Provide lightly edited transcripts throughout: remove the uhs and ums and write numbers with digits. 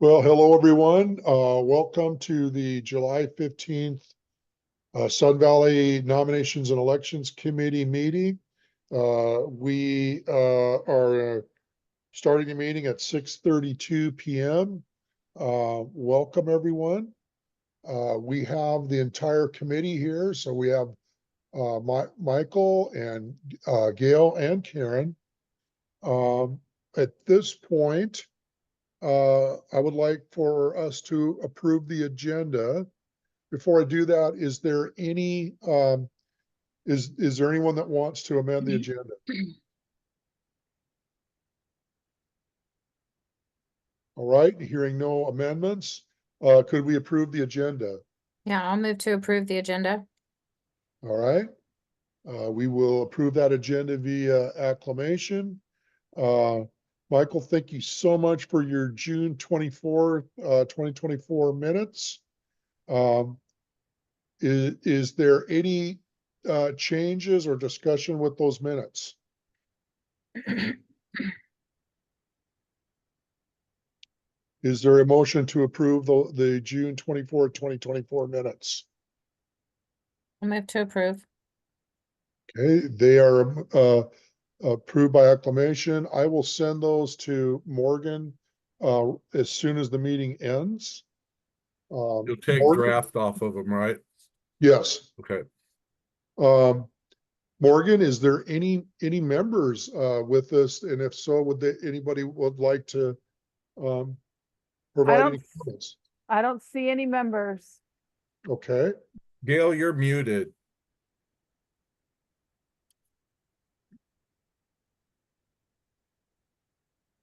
Well, hello, everyone. Welcome to the July 15th Sun Valley Nominations and Elections Committee meeting. We are starting the meeting at 6:32 p.m. Welcome, everyone. We have the entire committee here. So we have Michael and Gail and Karen. At this point, I would like for us to approve the agenda. Before I do that, is there any, is there anyone that wants to amend the agenda? All right, hearing no amendments, could we approve the agenda? Yeah, I'll move to approve the agenda. All right, we will approve that agenda via acclamation. Michael, thank you so much for your June 24th, 2024 minutes. Is there any changes or discussion with those minutes? Is there a motion to approve the June 24th, 2024 minutes? I'll move to approve. Okay, they are approved by acclamation. I will send those to Morgan as soon as the meeting ends. You'll take Morgan? draft off of them, right? Yes. Okay. Morgan, is there any members with us? And if so, anybody would like to provide any comments? I don't see any members. Okay, Gail, you're muted.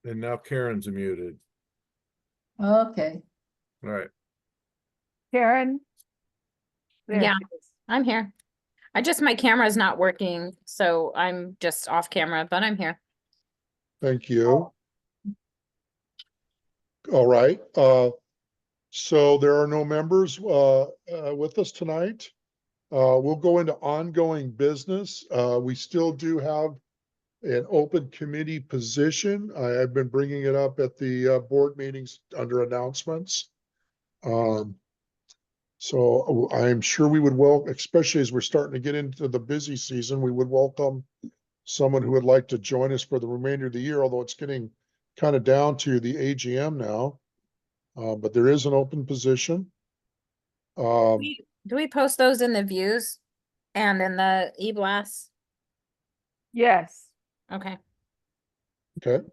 And now Karen's muted. Okay, All right. Karen? There Yeah. she is. I'm here. My camera's not working, so I'm just off camera, but I'm here. thank you. All right, so there are no members with us tonight. We'll go into ongoing business. We still do have an open committee position. I've been bringing it up at the board meetings under announcements. So I'm sure we would especially as we're starting to get into the busy season, we would welcome someone who would like to join us for the remainder of the year, although it's getting kind of down to the AGM now. But there is an open position. Do we post those in the views and in the e-blast? Yes. Okay. Okay.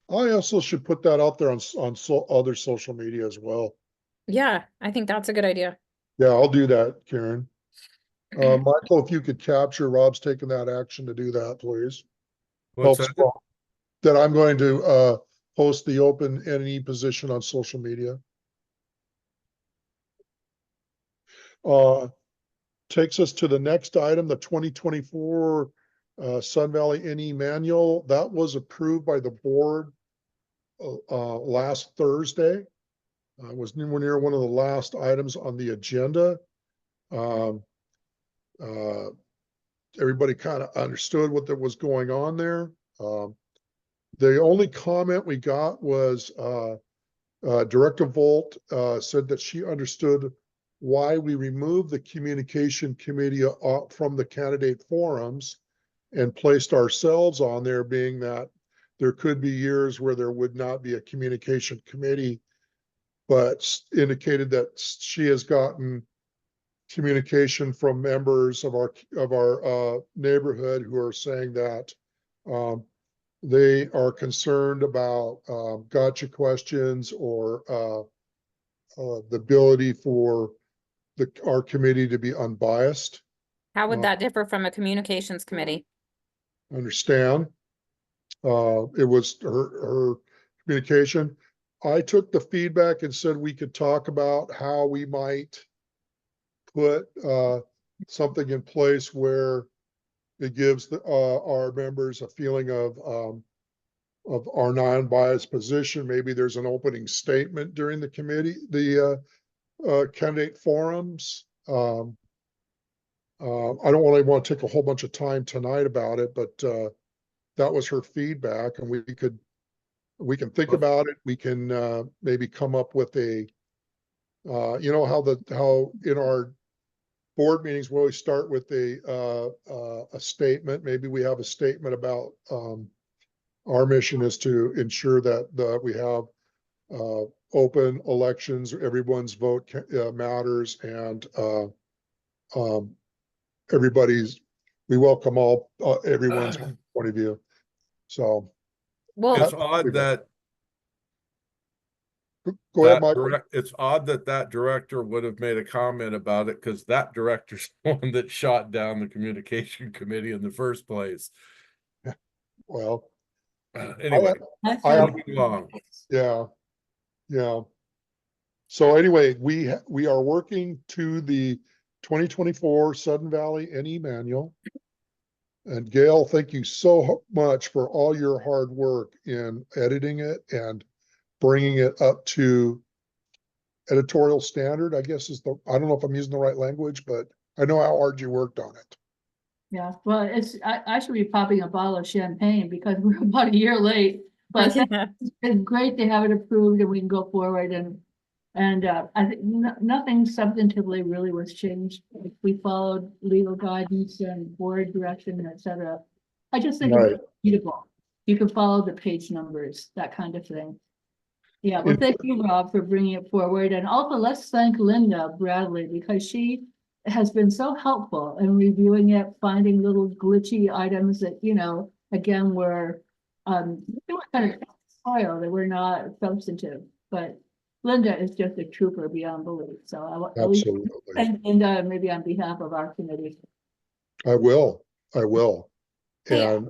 I also should put that out there on other social media as well. Yeah, I think that's a good idea. Yeah, I'll do that, Karen. Michael, if you could capture Rob's taking that action to do that, please. What's Helps that? Rob. That I'm going to post the open NE position on social media. Takes us to the next item, the 2024 Sun Valley NE manual. That was approved by the board last Thursday. Was near one of the last items on the agenda. Everybody kind of understood what was going on there. The only comment we got was Director Volt said that she understood why we removed the communication committee from the candidate forums and placed ourselves on there, being that there could be years where there would not be a communication committee, but indicated that she has gotten communication from members of our neighborhood who are saying that they are concerned about gotcha questions or the ability for our committee to be unbiased. How would that differ from a communications committee? Understand? It was her communication. I took the feedback and said we could talk about how we might put something in place where it gives our members a feeling of our non-biased position. Maybe there's an opening statement during the candidate forums. I don't really want to take a whole bunch of time tonight about it, but that was her feedback, and we could We can think Well- about it. We can, maybe come up with a, you know, how in our board meetings, we always start with a statement. Maybe we have a statement about, our mission is to ensure that we have open elections, everyone's vote matters, and we welcome everyone's point of view. So Well, It's odd that go ahead, Michael. it's odd that that director would have made a comment about it, because that director's the one that shot down the communication committee in the first place. Well, Anyway, I I have- moving along. yeah, yeah. So anyway, we are working to the 2024 Sudden Valley NE manual. And Gail, thank you so much for all your hard work in editing it and bringing it up to editorial standard, I guess I don't know if I'm using the right language, but I know how hard you worked on it. Yeah, well, I should be popping a bottle of champagne because we're about a year late. But it's been great to have it approved and we can go forward and I think nothing substantively really was changed. We followed legal guidance and board direction, et cetera. I just think Right. it's readable. You can follow the page numbers, that kind of thing. Yeah, well, thank you, Rob, for bringing it forward. And also let's thank Linda Bradley because she has been so helpful in reviewing it, finding little glitchy items that, you know, again, were they were kind of soil, they were not substantive, but Linda is just a trooper beyond belief. So I will Absolutely. thank Linda, maybe on behalf of our committee. I will. Yeah. And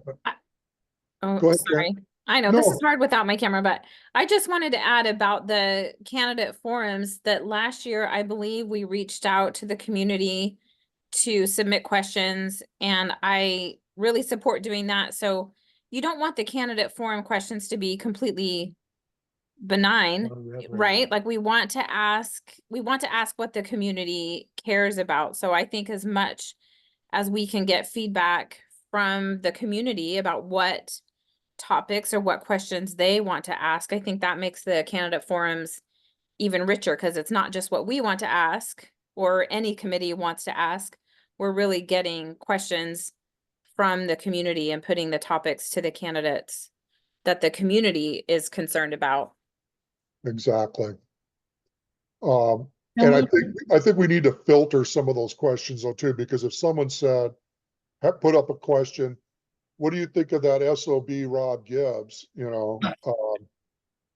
Oh, Go ahead, sorry. I know this No. is hard without my camera, but I just wanted to add about the candidate forums that last year, I believe we reached out to the community to submit questions, and I really support doing that. So you don't want the candidate forum questions to be completely benign, right? Like we want to ask what the community cares about. So I think as much as we can get feedback from the community about what topics or what questions they want to ask, I think that makes the candidate forums even richer because it's not just what we want to ask or any committee wants to ask. We're really getting questions from the community and putting the topics to the candidates that the community is concerned about. exactly. And I think we need to filter some of those questions though too, because if someone put up a question, what do you think of that SOB Rob Gibbs? We're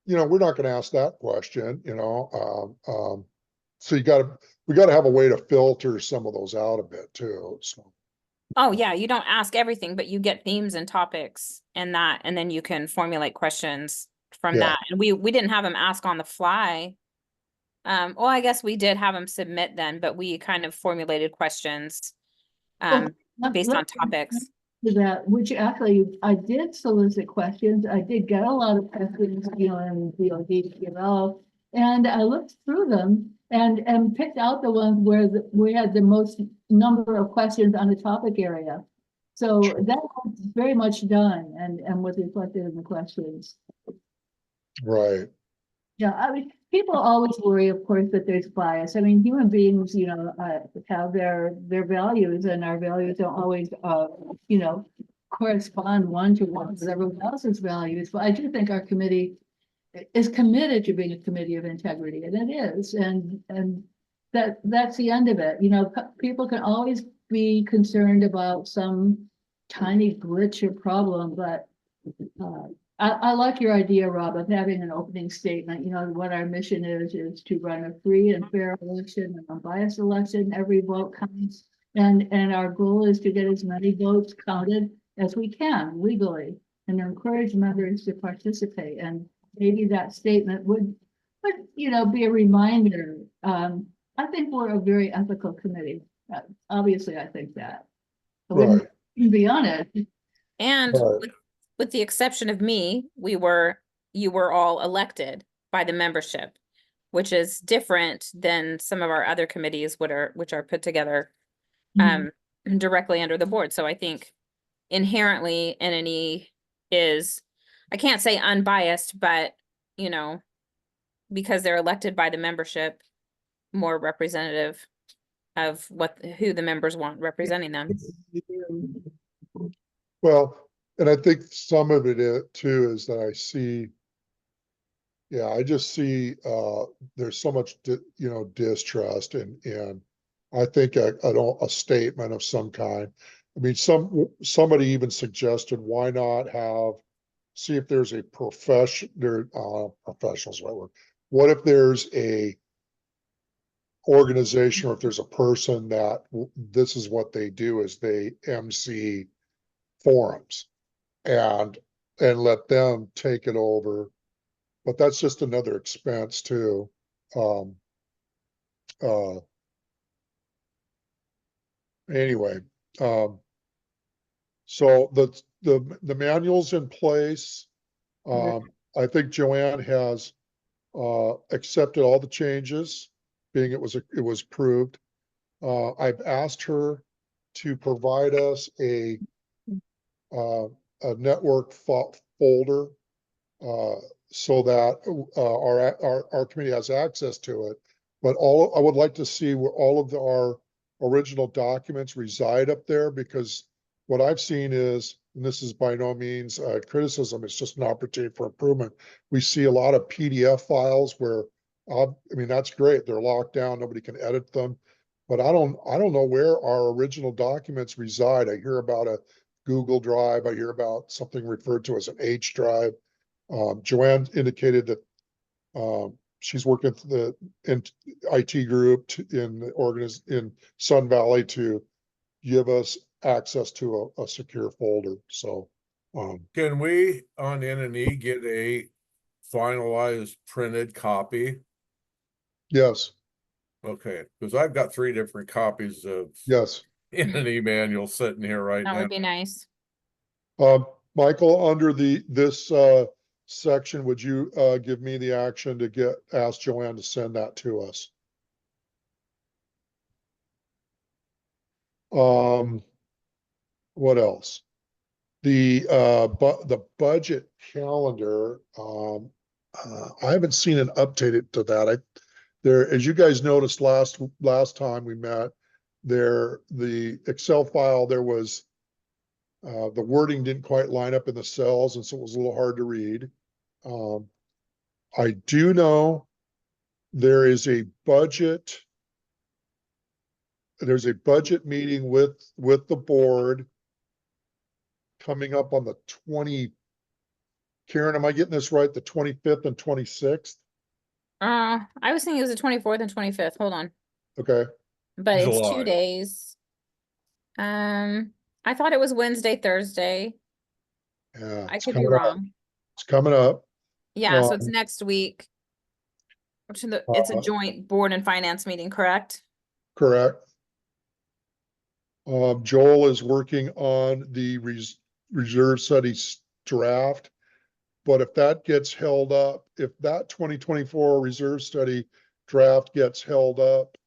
not gonna ask that question, so we gotta have a way to filter some of those out a bit too, so. Oh yeah, you don't ask everything, but you get themes and topics and then you can formulate questions from Yeah. that. And we didn't have them ask on the fly. Well, I guess we did have them submit then, but we kind of formulated questions based on topics. To that, which actually I did solicit questions. I did get a lot of questions, in DOD, and I looked through them and picked out the ones where we had the most number of questions on the topic area. So that was very much done and was reflected in the questions. Right, Yeah, I mean, people always worry, of course, that there's bias. I mean, human beings, have their values and our values don't always, correspond one-to-one with everyone else's values. But I do think our committee is committed to being a committee of integrity, and it is. And that's the end of it. People can always be concerned about some tiny glitch or problem, but I like your idea, Rob, of having an opening statement. What our mission is to run a free and fair election, an unbiased election. Every vote counts. And our goal is to get as many votes counted as we can legally and encourage members to participate. And maybe that statement would be a reminder. I think we're a very ethical committee. Obviously, I think that. But right, we be honest. And Right. with the exception of me, you were all elected by the membership, which is different than some of our other committees which are put together directly under the board. So I think inherently NNE is I can't say unbiased, but, you know, because they're elected by the membership, more representative of who the members want representing them. Well, and I think some of it too is that I see, yeah, I just see, there's so much, distrust and I think a statement of some kind. I mean, somebody even suggested, why not see if there's a professional's right word. What if there's a organization or if there's a person that this is what they do is they MC forums and let them take it over. But that's just another expense too. Anyway, so the manual's in place. I think Joanne has accepted all the changes, being it was approved. I've asked her to provide us a network folder so that our committee has access to it. But I would like to see where all of our original documents reside up there, because what I've seen is, and this is by no means criticism, it's just an opportunity for improvement. We see a lot of PDF files where, I mean, that's great. They're locked down. Nobody can edit them. But I don't know where our original documents reside. I hear about a Google Drive. I hear about something referred to as an H drive. Joanne indicated that she's working with the IT group in Sun Valley to give us access to a secure folder. So Can we on N&E get a finalized printed copy? yes, Okay, because I've got 3 different copies of yes. N&E manual sitting here right That now. would be nice. Michael, under this section, would you give me the action to ask Joanne to send that to us? What else? The budget calendar, I haven't seen an updated to that. As you guys noticed last time we met, the Excel file, there was the wording didn't quite line up in the cells, and so it was a little hard to read. I do know there's a budget meeting with the board coming up on the 20. Karen, am I getting this right? The 25th and 26th? I was thinking it was the 24th and 25th. Hold on. Okay. But it's 2 July. days. I thought it was Wednesday, Thursday. Yeah, I it's could be coming up. wrong. It's coming up. Yeah, so it's Um, next week. It's a joint board and finance meeting, correct? Correct. Joel is working on the reserve studies draft. But if that gets held up, if that 2024 reserve study draft gets held up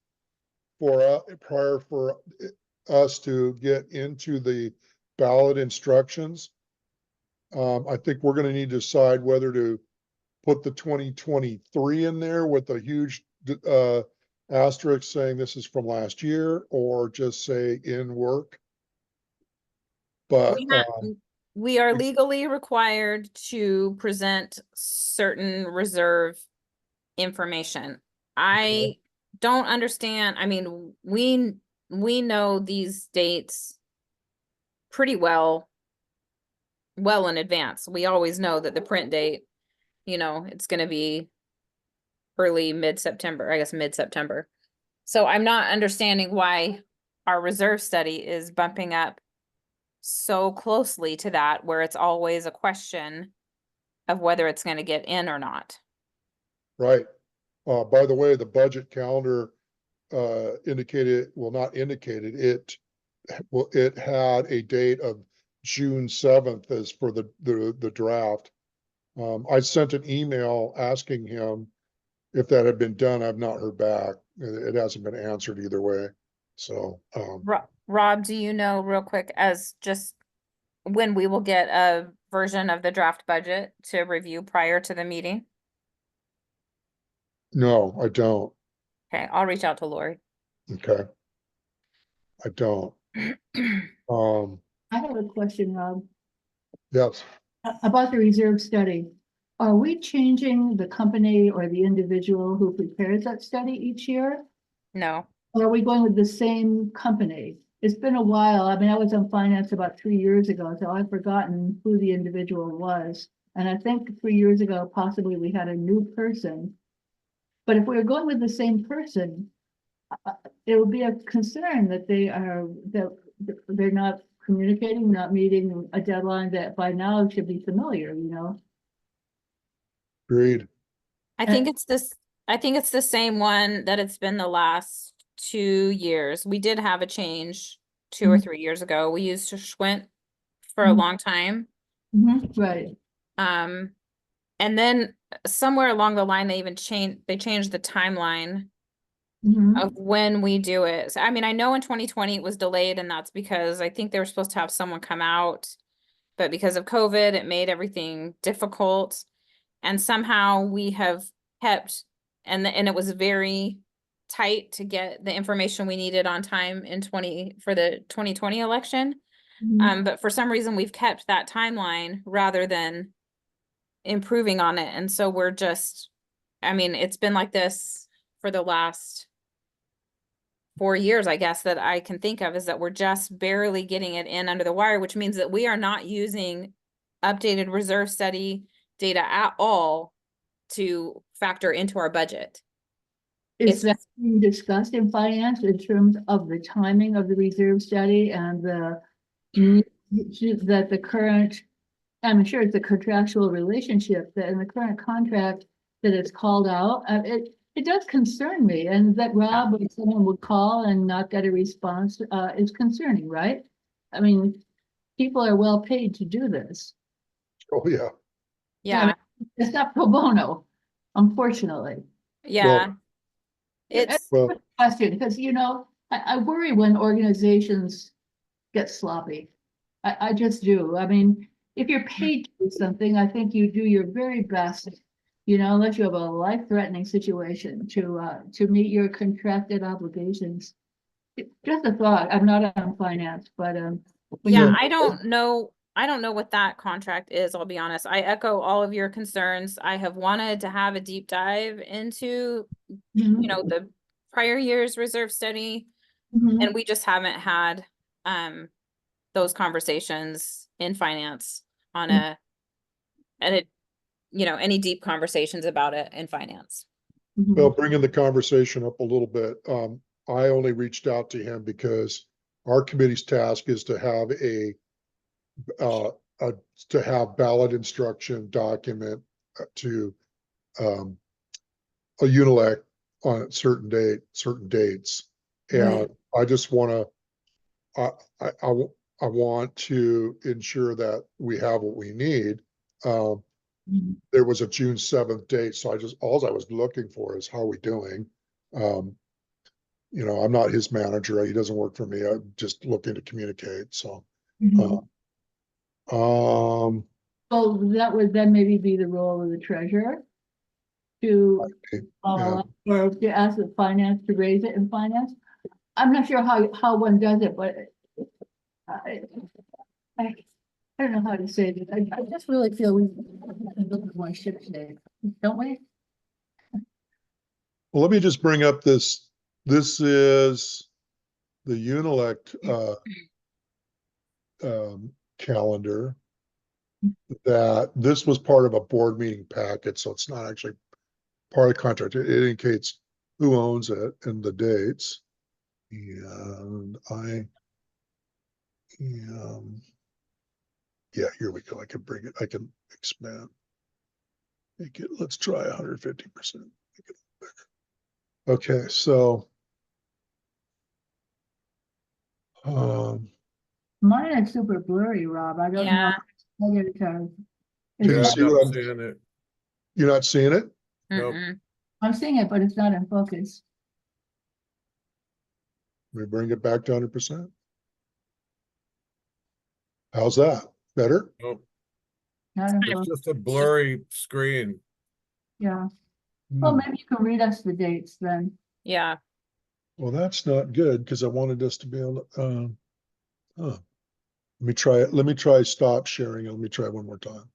prior for us to get into the ballot instructions, I think we're going to need to decide whether to put the 2023 in there with a huge asterisk saying this is from last year, or just say in work. But We are legally required to present certain reserve information. I don't understand. I mean, we know these dates pretty well in advance. We always know that the print date, it's going to be early mid-September, I guess mid-September. So I'm not understanding why our reserve study is bumping up so closely to that, where it's always a question of whether it's going to get in or not. right. By the way, the budget calendar indicated, well, not indicated, it had a date of June 7th as for the draft. I sent an email asking him if that had been done. I've not heard back. It hasn't been answered either way. So, Rob, do you know real quick, as just when we will get a version of the draft budget to review prior to the meeting? No, I don't. Okay, I'll reach out to Lori. Okay. I don't. I have a question, Rob, Yes, about the reserve study. Are we changing the company or the individual who prepares that study each year? No, Or are we going with the same company? It's been a while. I mean, I was on finance about 3 years ago, so I've forgotten who the individual was. And I think 3 years ago, possibly we had a new person. But if we're going with the same person, it would be a concern that that they're not communicating, not meeting a deadline that by now should be familiar, you know? agreed. I think it's this, I think it's the same one that it's been the last 2 years. We did have a change 2 or Mhm. 3 years ago. We used Schwint for a Mhm. long time. Right. And then somewhere along the line, they changed the timeline Mhm. of when we do it. So, I mean, I know in 2020 it was delayed, and that's because I think they were supposed to have someone come out, but because of COVID, it made everything difficult. And somehow we have kept, and it was very tight to get the information we needed on time for the 2020 election. Mhm. But for some reason, we've kept that timeline rather than improving on it. And so we're just, I mean, it's been like this for the last 4 years, I guess, that I can think of, is that we're just barely getting it in under the wire, which means that we are not using updated reserve study data at all to factor into our budget. Is that It's- being discussed in finance in terms of the timing of the reserve study and the that the current, I'm sure it's a contractual relationship that in the current contract that it's called out, it does concern me, and that Rob or someone would call and not get a response, is concerning, right? I mean, people are well paid to do this. Oh, yeah. Yeah, It's not pro bono, unfortunately. yeah. Yeah, It's, Well, question, because you know, I worry when organizations get sloppy. I just do. I mean, if you're paid to do something, I think you do your very best. You know, unless you have a life-threatening situation to meet your contracted obligations. Just a thought. I'm not on finance, but when yeah, you- I don't know what that contract is, I'll be honest. I echo all of your concerns. I have wanted to have a deep dive into, Mhm, you know, the prior year's reserve study, mhm. and we just haven't had those conversations in finance on Mm. any deep conversations about it in finance. well, bringing the conversation up a little bit, I only reached out to him because our committee's task is to have uh, to have ballot instruction document to, a UNELEC on a certain dates. Right. And I just wanna, I want to ensure that we have what we need. Mhm. There was a June 7th date, so all I was looking for is how are we doing? You know, I'm not his manager. He doesn't work for me. I'm just looking to communicate, so. Mhm. Um, So that would then maybe be the role of the treasurer to yeah, follow up, or to ask the finance to raise it in finance. I'm not sure how one does it, but I, I, I don't know how to say this. I just really feel we look at one ship today, don't we? well, let me just bring up this is the UNELEC, calendar. That this was part of a board meeting packet, so it's not actually part of the contract. It indicates who owns it and the dates. And yeah, here we go. I can bring it, I can expand. Let's try 150%. Okay, so. Mine is super blurry, Rob. I don't know. Yeah. whether it's, Can Yeah, you I'm see not what I'm, seeing it. you're not seeing it? Nope. Mm-mm. I'm seeing it, but it's not in focus. We bring it back to 100%. How's that? Better? Nope, I don't it's know. just a blurry screen. Yeah. Well, Hmm. maybe you can read us the dates then. Yeah, Well, that's not good because I wanted us to be able to, huh. Let me try it. Let me try stop sharing. Let me try one more time.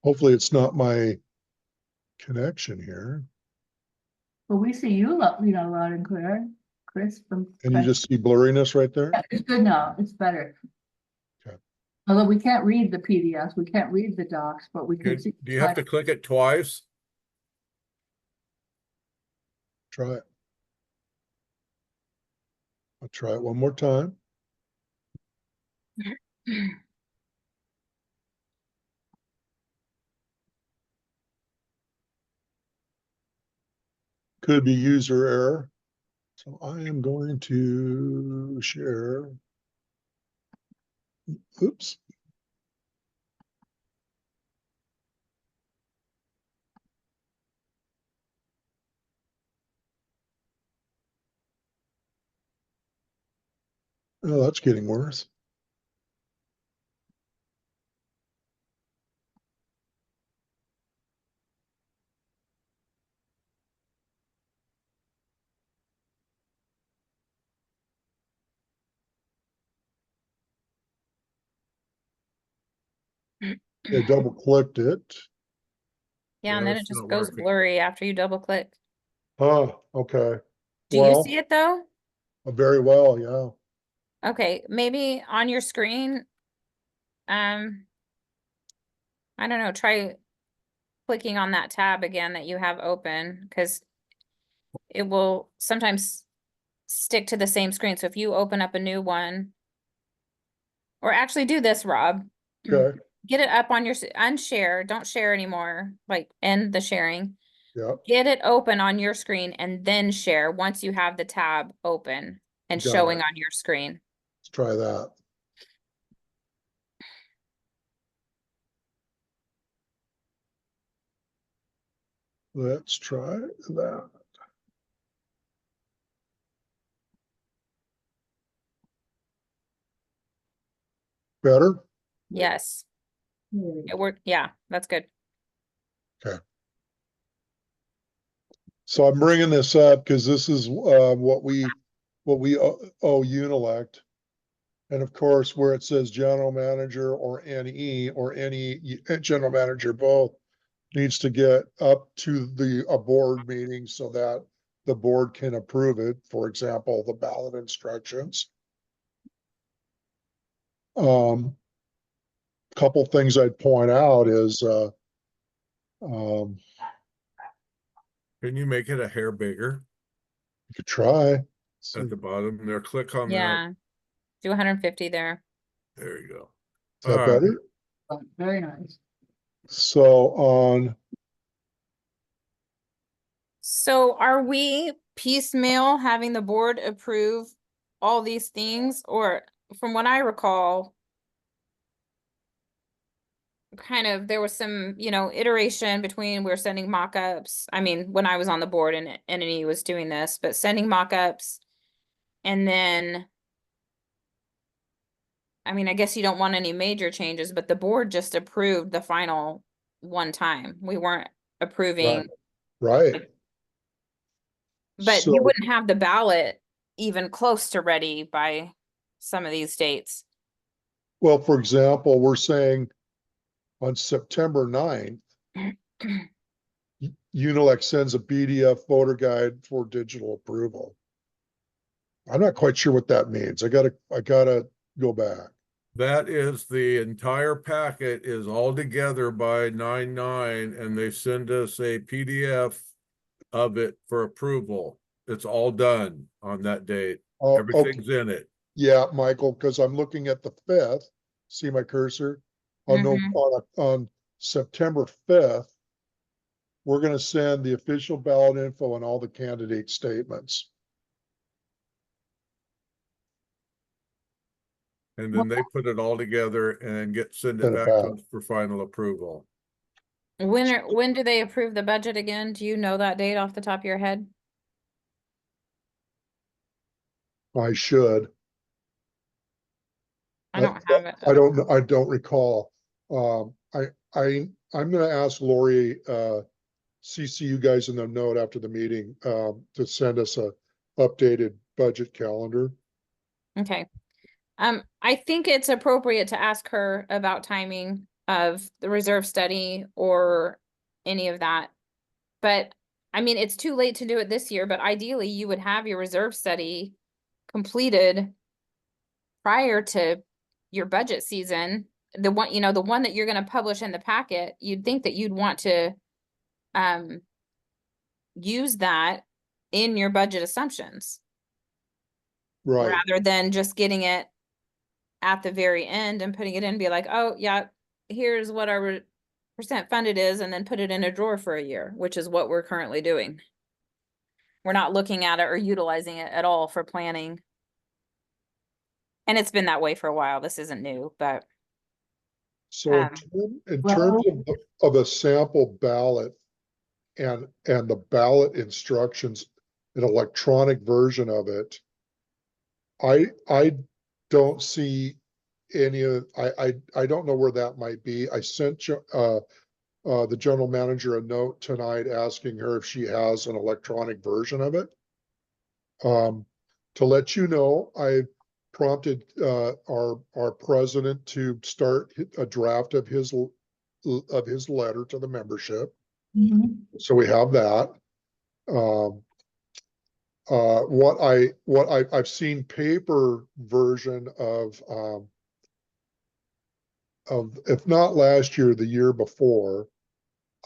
Hopefully it's not my connection here. But we see you, loud and clear, Chris from. Can you just see blurriness right there? Yeah, it's good now. It's better. Okay. Although we can't read the PDFs, we can't read the docs, but we can Okay, see. do you have to click it twice? Try it. I'll try it one more time. Could be user error. So I am going to share. Oops. Oh, that's getting worse. I double clicked it. yeah, and then it it's just not goes working. blurry after you double click. Oh, okay. Do you Well, see it though? very well, yeah. Okay, maybe on your screen, I don't know, try clicking on that tab again that you have open, because it will sometimes stick to the same screen. So if you open up a new one, or actually do this, Rob, Okay, get it up on your, unshare, don't share anymore, like end the sharing. yeah, Get it open on your screen and then share once you have the tab open and Got showing it. on your screen. let's try that. Let's try that. Better? Yes, Hmm. it worked. Yeah, that's good. So I'm bringing this up because this is what we owe Unilect. And of course, where it says general manager or NE or any general manager both needs to get up to a board meeting so that the board can approve it. For example, the ballot instructions. Couple things I'd point out is you Can you make it a hair bigger could try. at the bottom there? Click on that. Yeah, do 150 there. There you go. Is that All right. better? Very nice. So on, So are we piecemeal having the board approve all these things, or from what I recall, kind of there was some, iteration between we're sending mock-ups. I mean, when I was on the board and NNE was doing this, but sending mock-ups, and then I mean, I guess you don't want any major changes, but the board just approved the final one time. We weren't approving, right. but So, you wouldn't have the ballot even close to ready by some of these dates. well, for example, we're saying on September 9th, Unilect sends a PDF voter guide for digital approval. I'm not quite sure what that means. I gotta go back. That is the entire packet is all together by 9/9 and they send us a PDF of it for approval. It's all done on that date. Oh, okay. Everything's in it. Yeah, Michael, because I'm looking at the 5th. See my cursor? Mhm. On September 5th, we're gonna send the official ballot info and all the candidate statements. And then they put it all together and send it Send it back back. to us for final approval. When do they approve the budget again? Do you know that date off the top of your head? I should. I don't have it. I don't recall. I'm gonna ask Lori, CC you guys in the note after the meeting, to send us a updated budget calendar. Okay. I think it's appropriate to ask her about timing of the reserve study or any of that. But, I mean, it's too late to do it this year, but ideally you would have your reserve study completed prior to your budget season. The one, the one that you're gonna publish in the packet, you'd think that you'd want to use that in your budget assumptions. Right, Rather than just getting it at the very end and putting it in and be like, oh, yeah, here's what our percent funded is, and then put it in a drawer for a year, which is what we're currently doing. We're not looking at it or utilizing it at all for planning. And it's been that way for a while. This isn't new, but so in terms of a sample ballot and the ballot instructions, an electronic version of it, I don't see any of, I don't know where that might be. I sent the general manager a note tonight asking her if she has an electronic version of it. To let you know, I prompted our president to start a draft of his letter to the membership. Mhm. So we have that. I've seen paper version of if not last year, the year before.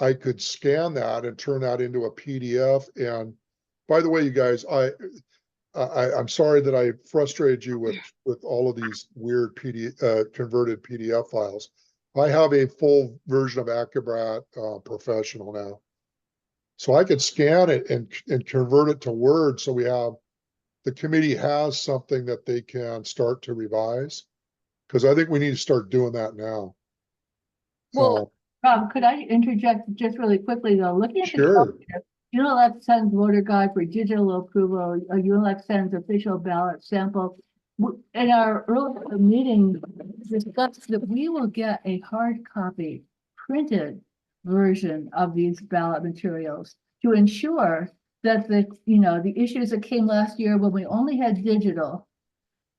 I could scan that and turn that into a PDF. And by the way, you guys, I'm sorry that I frustrated you with all of these weird converted PDF files. I have a full version of Acrobat Professional now. So I could scan it and convert it to Word. So the committee has something that they can start to revise. Because I think we need to start doing that now. well, Rob, could I interject just really quickly though? Looking at the Sure. calendar, UNELEC sends voter guide for digital approval, UNELEC sends official ballot sample. In our earlier meeting, discussed that we will get a hard copy printed version of these ballot materials to ensure that the issues that came last year when we only had digital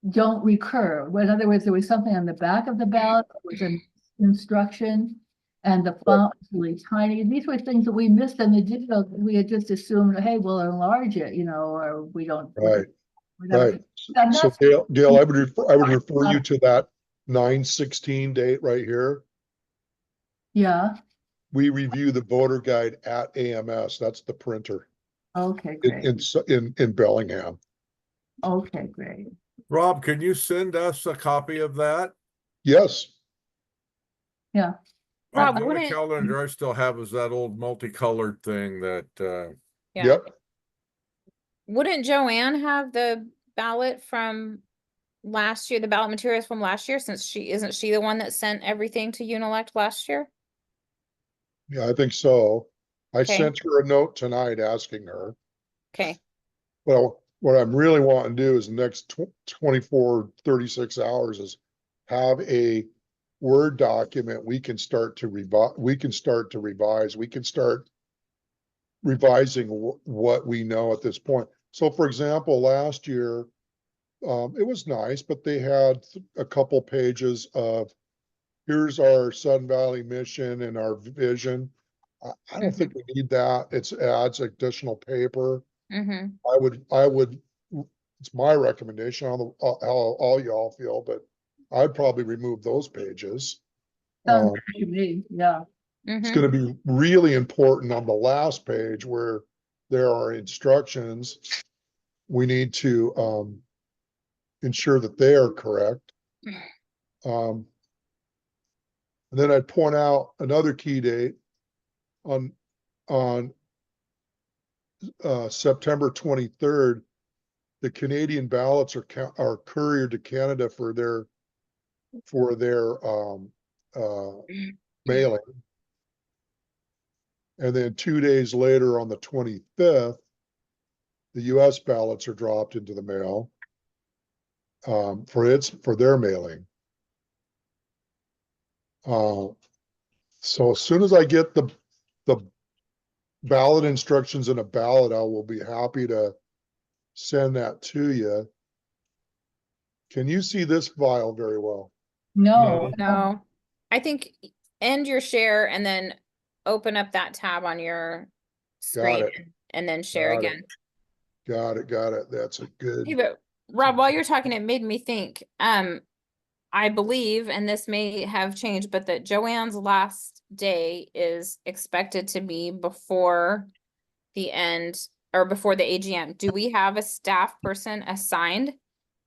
don't recur. In other words, there was something on the back of the ballot, it was an instruction, and the font was really tiny. These were things that we missed in the digital. We had just assumed, hey, we'll enlarge it, or we don't. Right. we're not- Right. I'm So not- Gail, I would refer you to that 9/16 date right here. Yeah, We review the voter guide at AMS. That's the printer okay, great. in Bellingham. Okay, great. Rob, can you send us a copy of that? Yes, Yeah. Rob, The only wouldn't- calendar I still have is that old multicolored thing that, Yeah. yep. Wouldn't Joanne have the ballot from last year, the ballot materials from last year, since isn't she the one that sent everything to Unelect last year? Yeah, I think so. I Okay. sent her a note tonight asking her. Okay, Well, what I'm really wanting to do is the next 24, 36 hours is have a Word document we can start to revise. We can start revising what we know at this point. So for example, last year, it was nice, but they had a couple pages of here's our Sun Valley mission and our vision. I don't think we need that. It adds additional paper. mm-hmm, I would, it's my recommendation on how all y'all feel, but I'd probably remove those pages. Sounds good to me, yeah. It's mm-hmm, gonna be really important on the last page where there are instructions. We need to ensure that they are correct. And then I'd point out another key date on September 23rd. The Canadian ballots are couriered to Canada for their mailing. And then 2 days later, on the 25th, the US ballots are dropped into the mail. for their mailing. So as soon as I get the ballot instructions in a ballot, I will be happy to send that to you. Can you see this file very well? No. No, I think end your share and then open up that tab on your screen it. and then share Got it. again. Got it. That's a good. Hey, but Rob, while you're talking, it made me think, I believe, and this may have changed, but that Joanne's last day is expected to be before the end or before the AGM. Do we have a staff person assigned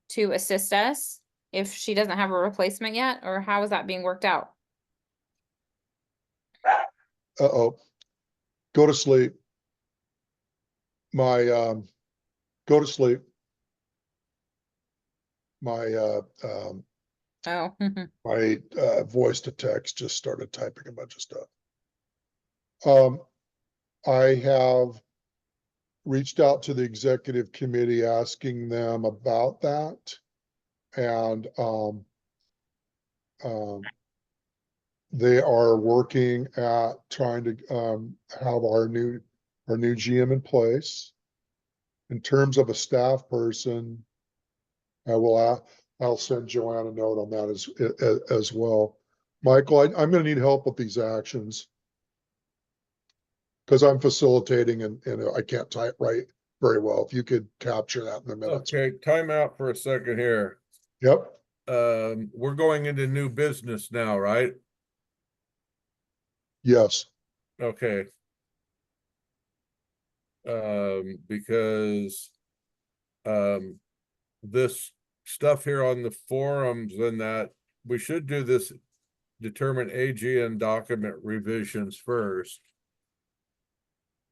to assist us if she doesn't have a replacement yet, or how is that being worked out? Uh-oh. Go to sleep. My, go to sleep. My, Oh, my, voice to text just started typing a bunch of stuff. I have reached out to the executive committee asking them about that. And, they are working at trying to, have our new GM in place. In terms of a staff person, I'll send Joanne a note on that as well. Michael, I'm gonna need help with these actions. Cause I'm facilitating and I can't write very well. If you could capture that in the minutes. Okay, time out for a second here. Yep, We're going into new business now, right? yes, Okay. Because this stuff here on the forums and that we should do this, determine AGM document revisions first.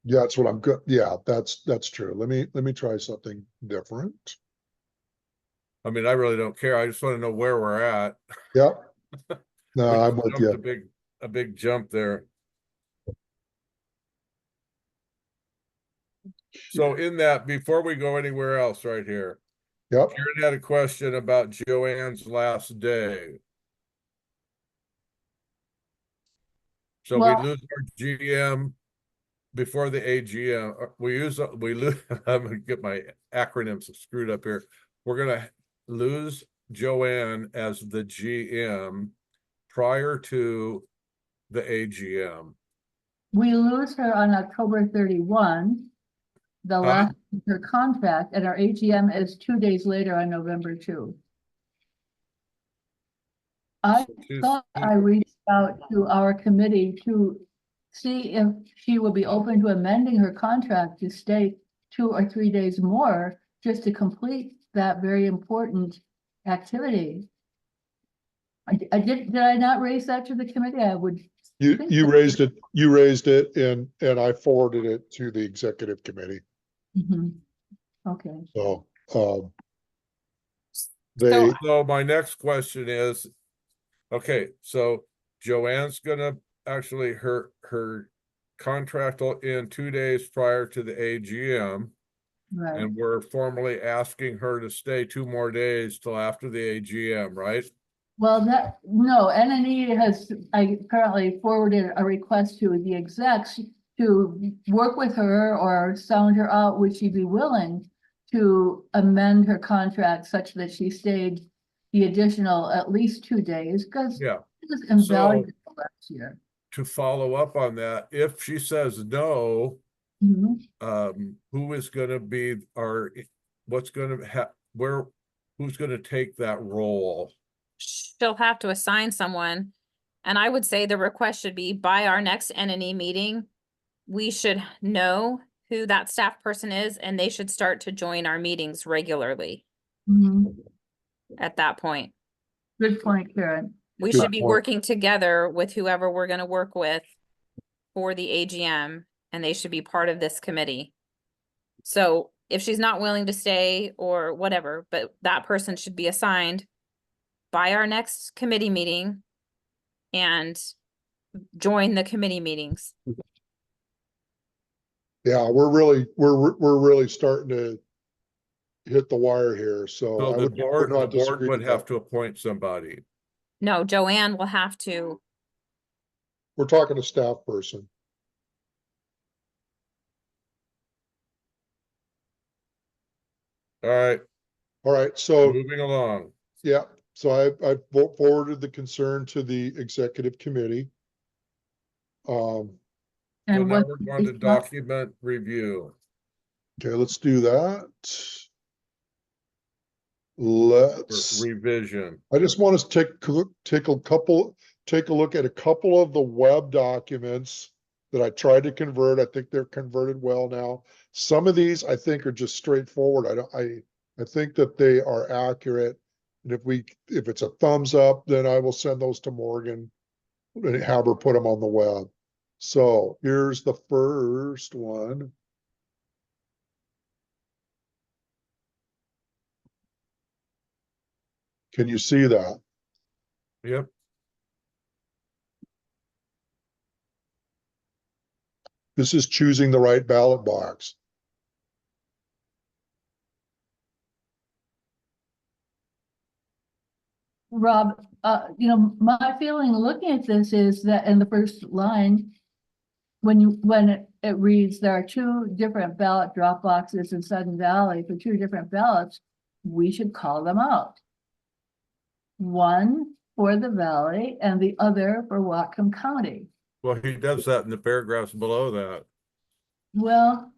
yeah, that's what I'm good. Yeah, that's true. Let me try something different. I mean, I really don't care. I just want to know where we're at. Yep. No, We I'm just with jumped you. a big jump there. So in that, before we go anywhere else right here, Yep, Karen had a question about Joanne's last day. So we Well- lose our GM before the AGM. We lose, I'm gonna get my acronyms screwed up here. We're gonna lose Joanne as the GM prior to the AGM. We lose her on October 31, the last of her contract, and our AGM is 2 days later on November 2. I thought I reached out to our committee to see if she would be open to amending her contract to stay 2 or 3 days more, just to complete that very important activity. Did I not raise that to the committee? I would. you raised it and I forwarded it to the executive committee. Mhm. Okay. So, they, So my next question is, okay, so Joanne's gonna actually, her contract will end 2 days prior to the AGM. Right. And we're formally asking her to stay 2 more days till after the AGM, right? Well, no, NNE I currently forwarded a request to the execs to work with her or sound her out, would she be willing to amend her contract such that she stayed the additional at least 2 days, because Yeah. it was invaluable last year. To follow up on that, if she says no, Mhm. who is gonna be what's gonna who's gonna take that role? she'll have to assign someone. And I would say the request should be by our next NNE meeting. We should know who that staff person is and they should start to join our meetings regularly Mhm. at that point. Good point, Karen. We Good should be point. working together with whoever we're gonna work with for the AGM, and they should be part of this committee. So if she's not willing to stay or whatever, but that person should be assigned by our next committee meeting and join the committee meetings. yeah, we're really starting to hit the wire here, so So I the would board, not the board disagree would with have that. to appoint somebody. No, Joanne will have to, We're talking a staff person. All right, All right, so, moving along. yeah, so I forwarded the concern to the executive committee. So And now what? we're going to document review. Okay, let's do that. or Let's, Revision. I just want us to take a look at a couple of the web documents that I tried to convert. I think they're converted well now. Some of these I think are just straightforward. I think that they are accurate. And if it's a thumbs up, then I will send those to Morgan and have her put them on the web. So here's the first one. Can you see that? Yep. This is choosing the right ballot box. Rob, my feeling looking at this is that in the first line, when it reads, there are two different ballot drop boxes in Sudden Valley for two different ballots, we should call them out. One for the valley and the other for Whatcom County. Well, he does that in the paragraphs below that. Well,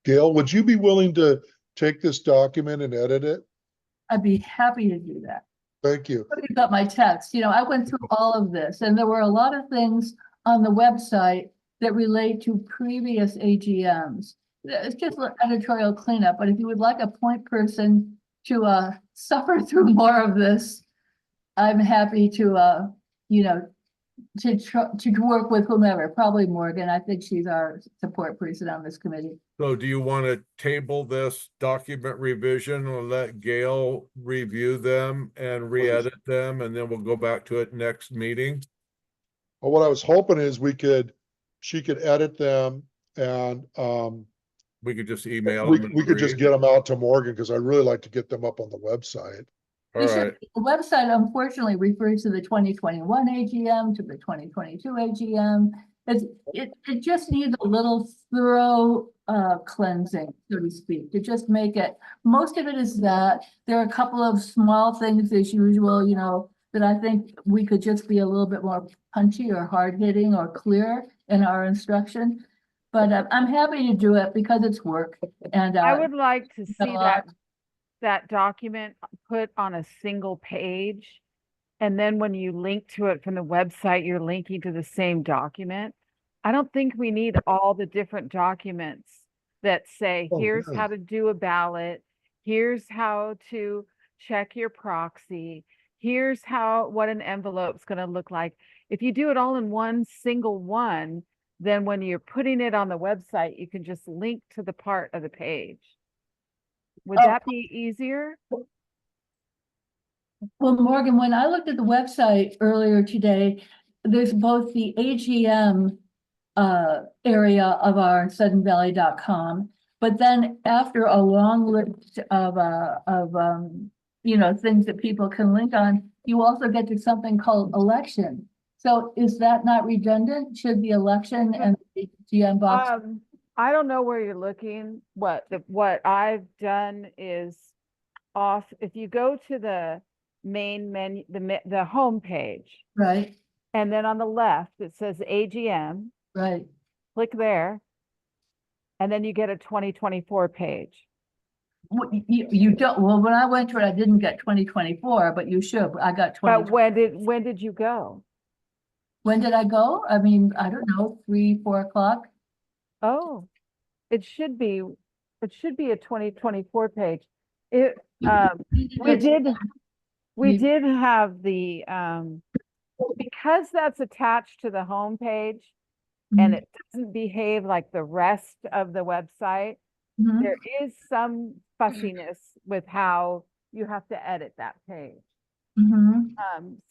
Gail, would you be willing to take this document and edit it? I'd be happy to do that. Thank you. You got my text, I went through all of this and there were a lot of things on the website that relate to previous AGMs. It's just an editorial cleanup, but if you would like a point person to suffer through more of this, I'm happy to to work with whomever, probably Morgan. I think she's our support person on this committee. So do you want to table this document revision or let Gail review them and re-edit them, and then we'll go back to it next meeting? Well, what I was hoping is she could edit them and We could just email we them. and we could just agree. get them out to Morgan because I'd really like to get them up on the website. All They should- right, The website unfortunately refers to the 2021 AGM, to the 2022 AGM. It just needs a little thorough cleansing, so to speak, to just make it, most of it is that. There are a couple of small things as usual, that I think we could just be a little bit more punchy or hard hitting or clear in our instruction. But I'm happy to do it because it's work and I would like to a see lot. that document put on a single page. And then when you link to it from the website, you're linking to the same document. I don't think we need all the different documents that say, Oh, here's yeah. how to do a ballot. Here's how to check your proxy. Here's what an envelope's going to look like. If you do it all in one single one, then when you're putting it on the website, you can just link to the part of the page. Would Oh. that be easier? Well, Morgan, when I looked at the website earlier today, there's both the AGM area of our suddenvalley.com, but then after a long list of things that people can link on, you also get to something called election. So is that not redundant? Should the election and the AGM box? I don't know where you're looking. What I've done is if you go to the main menu, the home page, Right, and then on the left, it says AGM, right. click there. And then you get a 2024 page. You don't, well, when I went to it, I didn't get 2024, but you should. I got But 20. when did you go? When did I go? I mean, I don't know, 3, 4 o'clock. Oh, it should be a 2024 page. We You- did have the, because that's attached to the home page and it doesn't behave like the rest of the website, Mhm. there is some fussiness with how you have to edit that page. Mhm.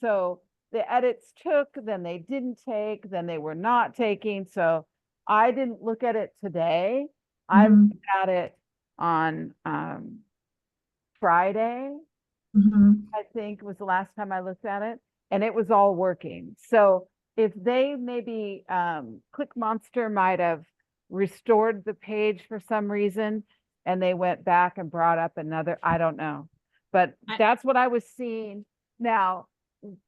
So the edits took, then they didn't take, then they were not taking. So I didn't look at it today. I Mhm. looked at it on Friday, Mhm. I think was the last time I looked at it, and it was all working. So if they maybe, ClickMonster might have restored the page for some reason, and they went back and brought up another, I don't know. But I- that's what I was seeing. Now,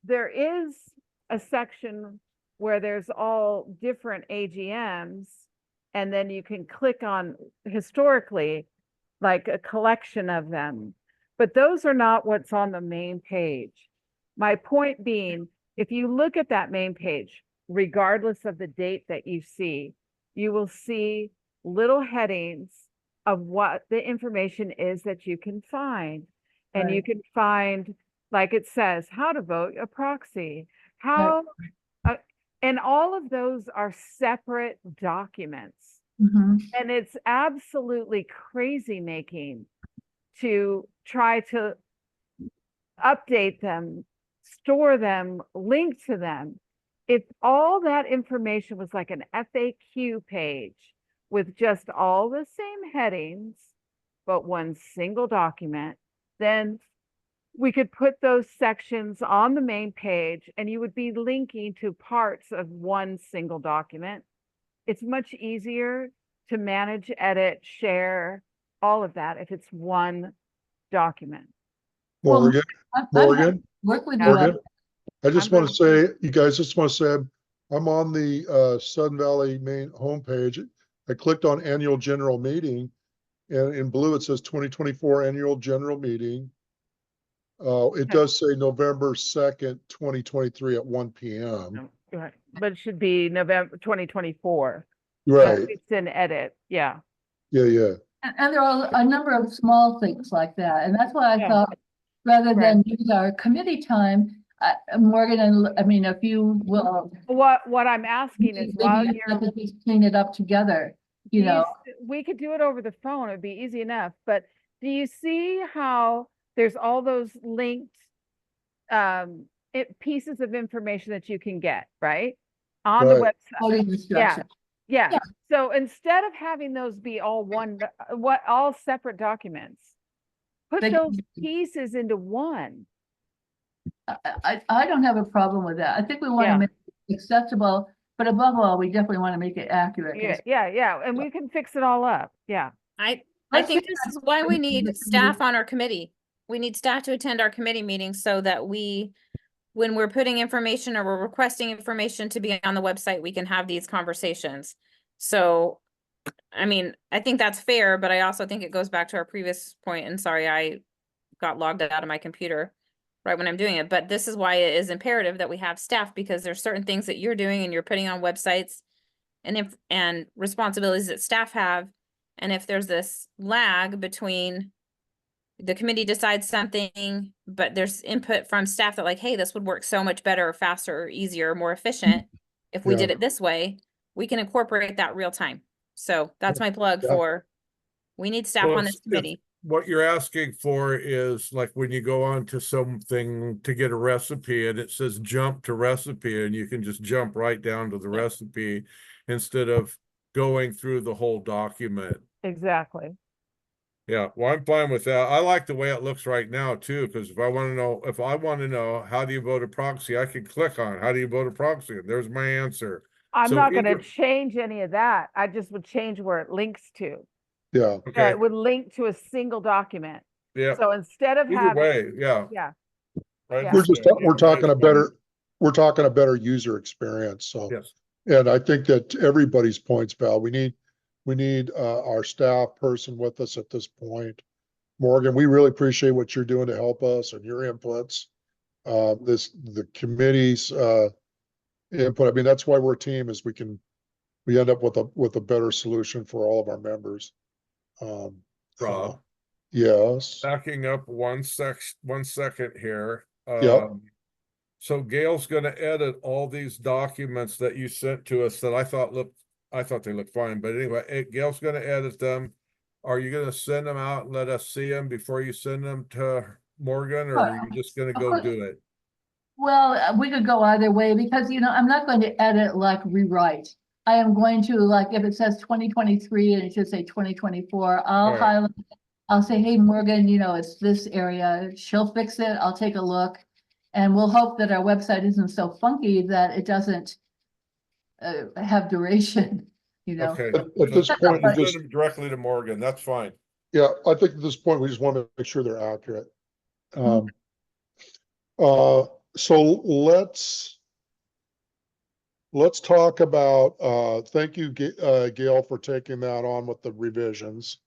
there is a section where there's all different AGMs, and then you can click on historically, like a collection of them. But those are not what's on the main page. My point being, if you look at that main page, regardless of the date that you see, you will see little headings of what the information is that you can find. And you Right. can find, like it says, how to vote a proxy, how, and all of those are separate documents. Mhm. And it's absolutely crazy making to try to update them, store them, link to them. If all that information was like an FAQ page with just all the same headings, but one single document, then we could put those sections on the main page and you would be linking to parts of one single document. It's much easier to manage, edit, share, all of that if it's one document. Well, Morgan, I'm happy to Morgan, work with you on Morgan, I just I'm want to say, you guys, just want to say, I'm on the Sun Valley main homepage. I clicked on annual general meeting, and in blue it says 2024 annual general meeting. It Okay. does say November 2nd, 2023 at 1 PM. No, right, but it should be November 2024. Right, It's an edit, yeah. yeah. And there are a number of small things like that, and that's why I Yeah. thought, rather Right. than use our committee time, Morgan, and I mean, if you will. What I'm asking is while maybe you're, I could just clean it up together, you know. we could do it over the phone, it'd be easy enough, but do you see how there's all those linked pieces of information that you can get, right? On the Right. website. Voting instructions. Yeah, Yeah. so instead of having those be all one, all separate documents, put They those can- pieces into one. I don't have a problem with that. I think we want Yeah. to make it accessible, but above all, we definitely want to make it accurate. 'Cause Yeah, and we can fix it all up, yeah. I Let's think do this that. is why we need Let's do staff that. on our committee. We need staff to attend our committee meetings so that when we're putting information or we're requesting information to be on the website, we can have these conversations. So, I mean, I think that's fair, but I also think it goes back to our previous point, and sorry, I got logged out of my computer right when I'm doing it, but this is why it is imperative that we have staff, because there's certain things that you're doing and you're putting on websites and responsibilities that staff have. And if there's this lag between the committee decides something, but there's input from staff that like, hey, this would work so much better, or faster, or easier, or more efficient. If we Yeah. did it this way, we can incorporate that real time. So that's my plug Yeah. for, we need staff Well, on this if- committee. What you're asking for is like when you go on to something to get a recipe and it says jump to recipe and you can just jump right down to the Yeah. recipe instead of going through the whole document. Exactly. Yeah, well, I'm fine with that. I like the way it looks right now too, because if I want to know how do you vote a proxy, I can click on how do you vote a proxy, and there's my answer. I'm So not gonna either- change any of that. I just would change where it links to. Yeah, Yeah, Okay, it would link to a single document. yeah, So instead of either having, way, yeah. yeah, I Yeah. we're understand. just, we're Either way talking is a fine. better, we're talking a better user experience, so. Yes, And I think that to everybody's points, Val, we need our staff person with us at this point. Morgan, we really appreciate what you're doing to help us and your inputs. The committee's input, I mean, that's why we're a team, is we end up with a better solution for all of our members. Rob. Yes, backing up 1 second here. Yep. So Gail's gonna edit all these documents that you sent to us that I thought they looked fine, but anyway, Gail's gonna edit them. Are you gonna send them out and let us see them before you send them to Morgan, or are you just gonna go do it? Well, we could go either way because, I'm not going to edit like rewrite. I am going to, like, if it says 2023 and it should say 2024, I'll Right. highlight, I'll say, hey, Morgan, you know, it's this area. She'll fix it. I'll take a look. And we'll hope that our website isn't so funky that it doesn't have duration, you know? Okay. At this So point, we send just, them directly to Morgan, that's fine. yeah, I think at this point, we just want to make sure they're accurate. Mm-hmm. So let's talk about, thank you, Gail, for taking that on with the revisions.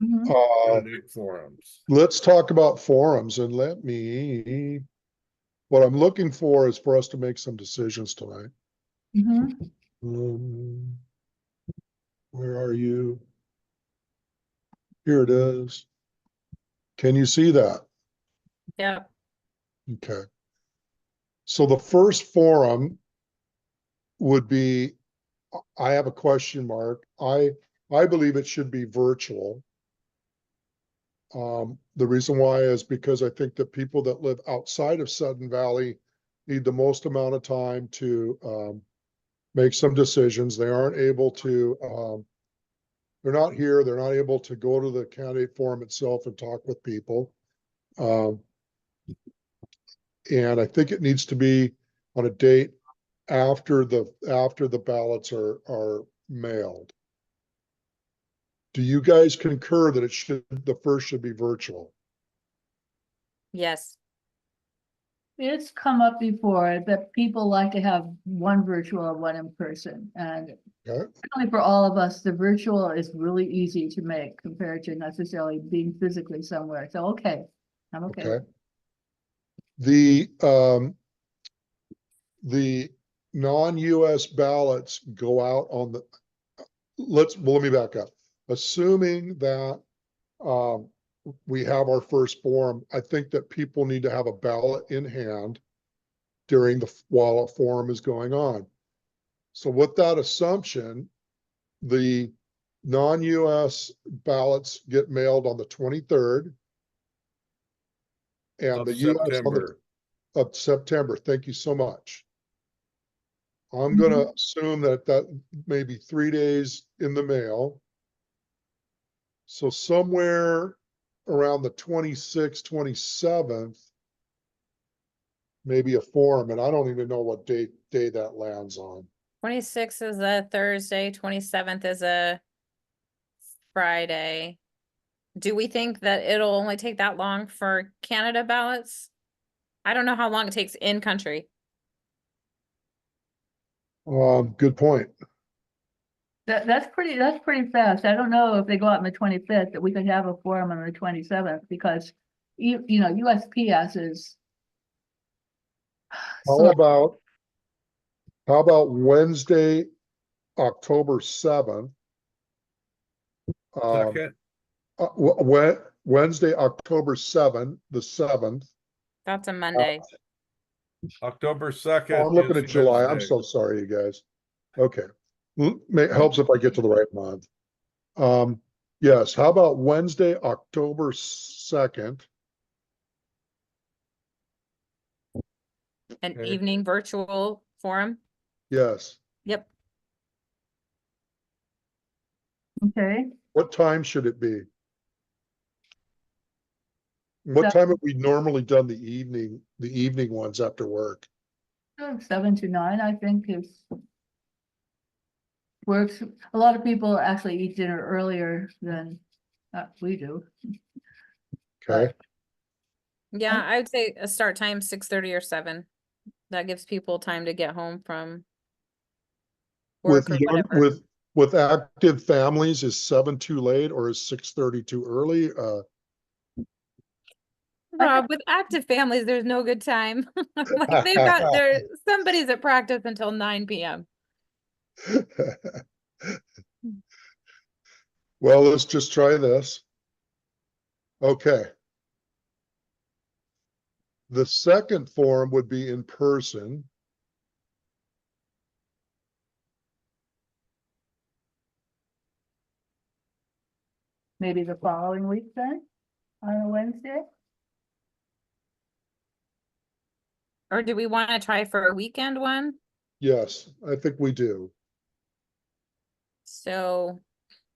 Mhm. Candidate forums. Let's talk about forums and what I'm looking for is for us to make some decisions tonight. Mhm. Where are you? Here it is. Can you see that? Yeah. Okay. So the first forum would be, I have a question mark. I believe it should be virtual. The reason why is because I think that people that live outside of Sudden Valley need the most amount of time to make some decisions. They aren't able to, they're not here. They're not able to go to the candidate forum itself and talk with people. And I think it needs to be on a date after the ballots are mailed. Do you guys concur that the first should be virtual? Yes. It's come up before that people like to have one virtual and one in person. And Okay. certainly for all of us, the virtual is really easy to make compared to necessarily being physically somewhere. So, okay, I'm okay. Okay. The non-US ballots go out on the, let me back up. Assuming that we have our first forum, I think that people need to have a ballot in hand while a forum is going on. So with that assumption, the non-US ballots get mailed on the 23rd. And Of the US on September. of September. Thank you so much. I'm gonna assume that may be 3 days in the mail. So somewhere around the 26th, 27th, maybe a forum, and I don't even know what day that lands on. 26th is a Thursday, 27th is a Friday. Do we think that it'll only take that long for Canada ballots? I don't know how long it takes in country. Good point. That's pretty fast. I don't know if they go out on the 25th, that we could have a forum on the 27th because you know, USPS is. How slow. about Wednesday, October 7th? Second, Wednesday, October 7th, the 7th. That's a Monday. October Oh, 2nd. I'm looking is at July. I'm Wednesday. so sorry, you guys. Okay. Helps if I get to the right month. Yes, how about Wednesday, October 2nd? An Okay. evening virtual forum. Yes. Yep. Okay, What time should it be? What time have we normally done the evening ones after work? 7 to 9, I think is. Works. A lot of people actually eat dinner earlier than we do. Okay, Yeah, I would say a start time 6:30 or 7. That gives people time to get home from with work or whatever. with active families, is 7 too late or is 6:30 too early? Rob, with active families, there's no good time. Like they've got somebody's at practice until 9 p.m. Well, let's just try this. Okay. The second forum would be in person. Maybe the following week then, on a Wednesday. Or do we want to try for a weekend one? Yes, I think we do. So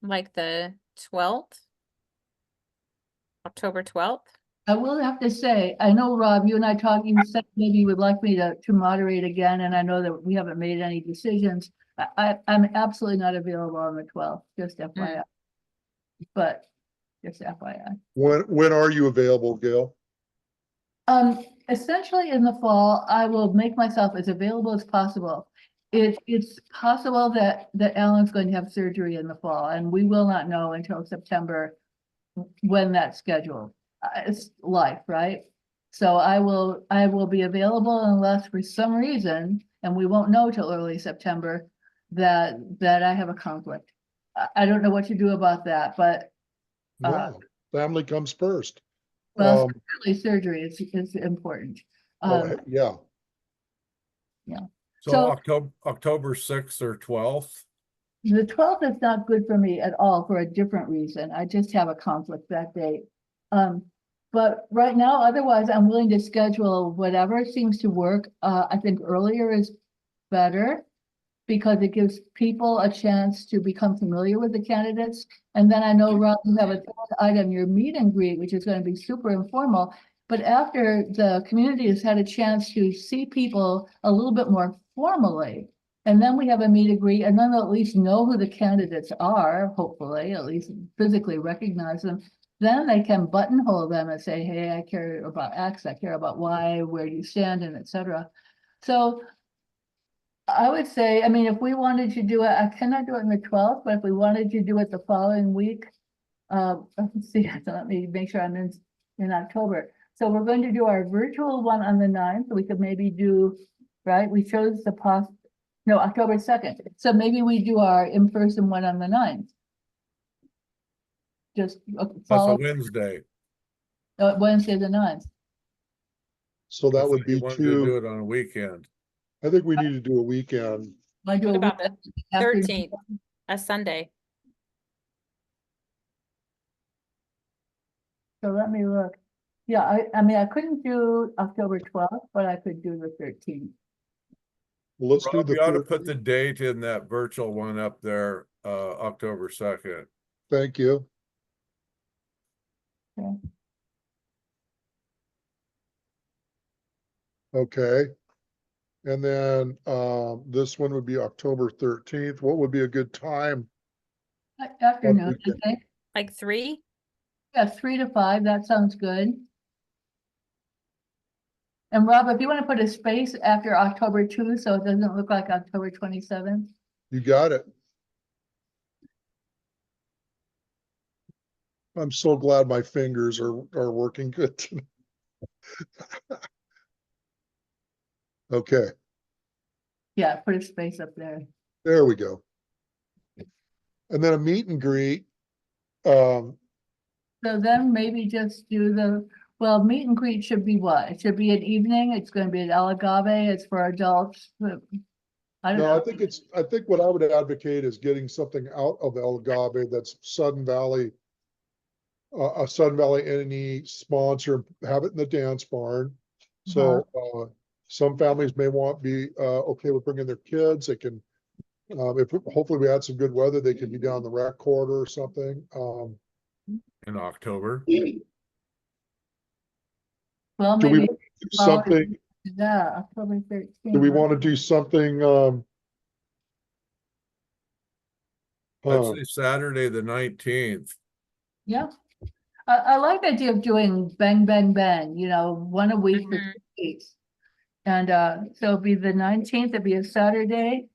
like the 12th? October 12th? I will have to say, I know, Rob, you and I talked, you said maybe you would like me to moderate again, and I know that we haven't made any decisions. I'm absolutely not available on the 12th, just FYI. But just FYI. When are you available, Gail? Essentially in the fall, I will make myself as available as possible. It's possible that Alan's going to have surgery in the fall, and we will not know until September when that's scheduled. It's life, right? So I will be available unless for some reason, and we won't know till early September, that I have a conflict. I don't know what to do about that, but No, family comes first. well, certainly surgery is important. Yeah, So So- October 6th or 12th? The 12th is not good for me at all for a different reason. I just have a conflict that day. But right now, otherwise, I'm willing to schedule whatever seems to work. I think earlier is better because it gives people a chance to become familiar with the candidates. And then I know, Rob, you have a third item, your meet and greet, which is going to be super informal. But after the community has had a chance to see people a little bit more formally, and then we have a meet and greet, and then they'll at least know who the candidates are, hopefully, at least physically recognize them. Then they can buttonhole them and say, hey, I care about X, I care about Y, where you stand, and etc. So I would say, I mean, if we wanted to do it, I cannot do it on the 12th, but if we wanted to do it the following week, let's see, so let me make sure I'm in October. So we're going to do our virtual one on the 9th. We could maybe do, right? We chose the October 2nd. So maybe we do our in-person one on the 9th. Just That's a follow Wednesday. Wednesday the 9th. so I that would thought you be wanted to do two, it on a weekend. I think we need to do a weekend. Wanna do What a about the week afternoon? 13th, a Sunday? So let me look. Yeah, I mean, I couldn't do October 12th, but I could do the 13th. Well, let's do Rob, the you ought to put the 13th. date in that virtual one up there, October 2nd. Thank you. Okay. Okay. And then, this one would be October 13th. What would be a good time? Afternoon, I weekend? think. Like 3? Yeah, 3 to 5, that sounds good. And Rob, if you want to put a space after October 2, so it doesn't look like October 27th. You got it. I'm so glad my fingers are working good tonight. Okay, Yeah, put a space up there. there we go. And then a meet and greet. Um, So then maybe just do well, meet and greet should be what? It should be an evening. It's going to be at El Agave. It's for adults. I don't no, I know. think what I would advocate is getting something out of El Agave that's Sudden Valley. A Sudden Valley N&E sponsor, have it in the dance barn. So, some families may be, okay with bringing their kids. They can, if hopefully we had some good weather, they could be down the rec corridor or something. In October. Well, Do we maybe. wanna do something, Yeah, October 13th. do we want to do something, I'd say Saturday, the 19th. Yeah. I like the idea of doing bang, bang, bang, one a week for Mhm. 2 weeks. And so it'll be the 19th, it'll be a Saturday.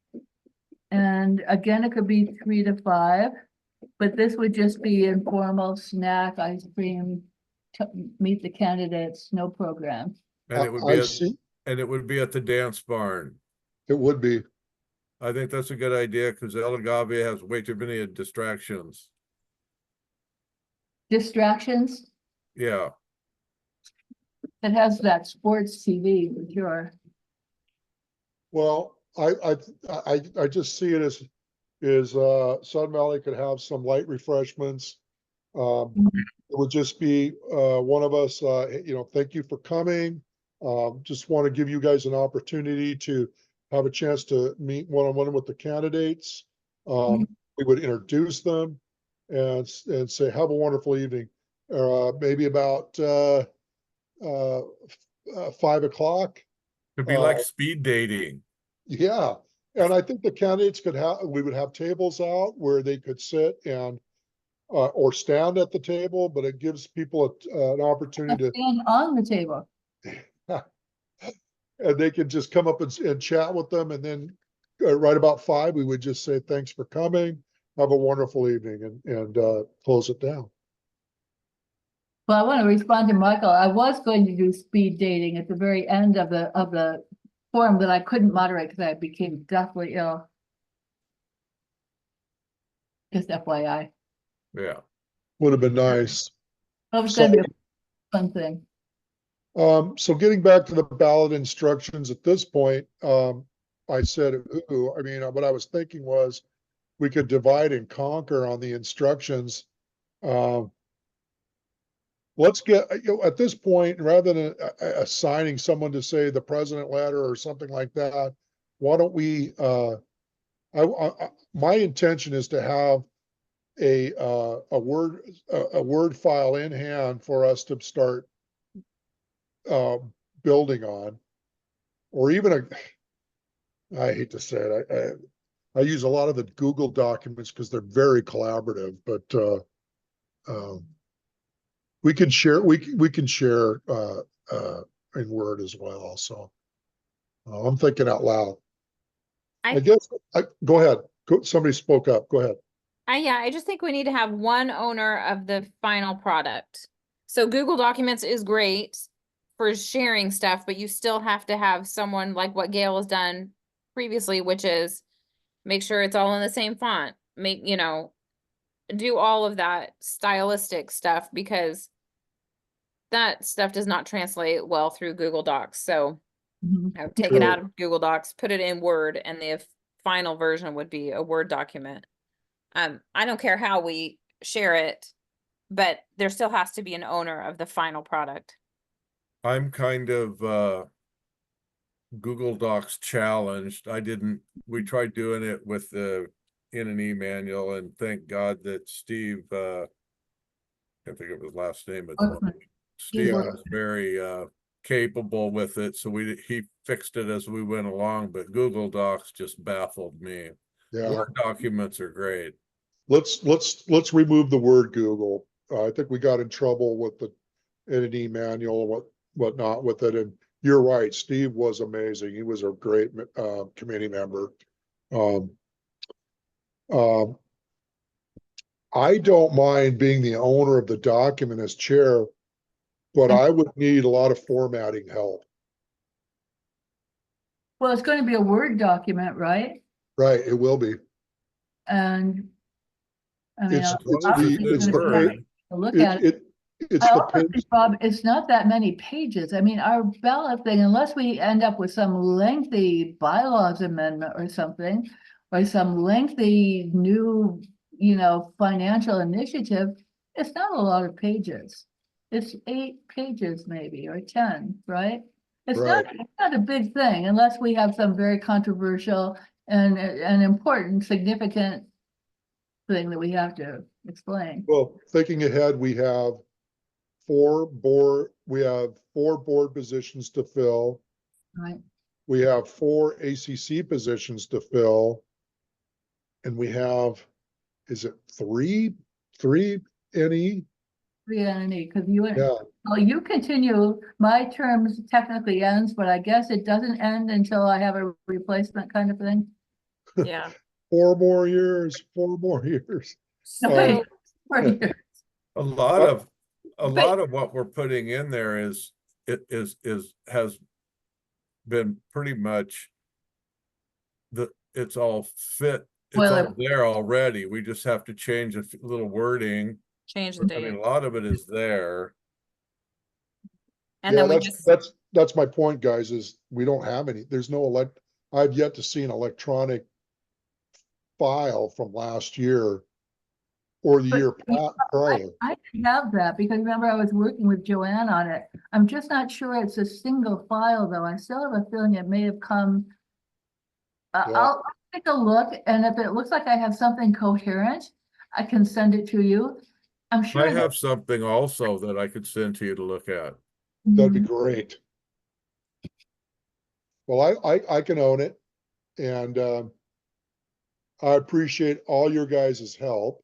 And again, it could be 3 to 5, but this would just be informal snack, ice cream, meet the candidates, no program. And it would I be, see, and it would be at the dance barn. it would be. I think that's a good idea because El Agave has way too many distractions. Distractions, Yeah, it has that sports TV for sure. Well, I just see it as, Sun Valley could have some light refreshments. It would just be, one of us, thank you for coming. Just want to give you guys an opportunity to have a chance to meet one-on-one with the candidates. we would introduce them and say, have a wonderful evening. Maybe about 5 o'clock. It'd be like speed dating. Yeah, and I think the candidates we would have tables out where they could sit and or stand at the table, but it gives people an opportunity Stand on the table. and they could just come up and chat with them, and then right about 5, we would just say, thanks for coming, have a wonderful evening, and close it down. Well, I want to respond to Michael. I was going to do speed dating at the very end of the forum that I couldn't moderate because I became deathly ill. Just FYI. Yeah. Would have been nice. It was going to be a fun thing. So getting back to the ballot instructions at this point, I said, ooh, I mean, what I was thinking was we could divide and conquer on the instructions. Let's get, at this point, rather than assigning someone to say the president letter or something like that, why don't we, my intention is to have a Word file in hand for us to start building on, or even I hate to say it, I use a lot of the Google documents because they're very collaborative, but we can share in Word as well. So I'm thinking out loud. I guess go ahead. Somebody spoke up. Go ahead. Yeah, I just think we need to have one owner of the final product. So Google Documents is great for sharing stuff, but you still have to have someone like what Gail has done previously, which is make sure it's all in the same font, do all of that stylistic stuff, because that stuff does not translate well through Google Docs. So I would take it out of Google Docs, put it in Word, and the final version would be a Word document. I don't care how we share it, but there still has to be an owner of the final product. I'm kind of Google Docs challenged. We tried doing it with the in an e-manual, and thank God that Steve, can't think of his last name, but Steve was very capable with it. So he fixed it as we went along, but Google Docs just baffled me. Yeah. Word documents are great. Let's remove the word Google. I think we got in trouble with the in an e-manual and whatnot with it. And you're right, Steve was amazing. He was a great committee member. I don't mind being the owner of the document as chair, but I would need a lot of formatting help. Well, it's going to be a Word document, right? Right, it will be. And I mean, It's Bob, it's not that many pages. I mean, our ballot thing, unless we end up with some lengthy bylaws amendment or something, or some lengthy new, financial initiative, it's not a lot of pages. It's 8 pages maybe, or 10, right? It's not a big thing unless we have some very controversial and important, significant thing that we have to explain. Well, thinking ahead, we have 4 board positions to fill. Right. We have 4 ACC positions to fill. And we have, is it 3 NE? 3 NE, because Yeah. well, you continue, my term technically ends, but I guess it doesn't end until I have a replacement kind of thing. Yeah. 4 more years, 4 more years. So, A lot of what we're putting in there has been pretty much it's all fit. It's all there already. We just have to change a little wording. change the I date. mean, a lot of it is there. And then we just, that's my point, guys, is we don't have any, there's no I've yet to see an electronic file from last year or the year prior. I have that because remember I was working with Joanne on it. I'm just not sure it's a single file though. I still have a feeling it may have come. I'll take a look, and if it looks like I have something coherent, I can send it to you. I'm sure. I have something also that I could send to you to look at. That'd be Mhm. great. Well, I can own it, and I appreciate all your guys' help.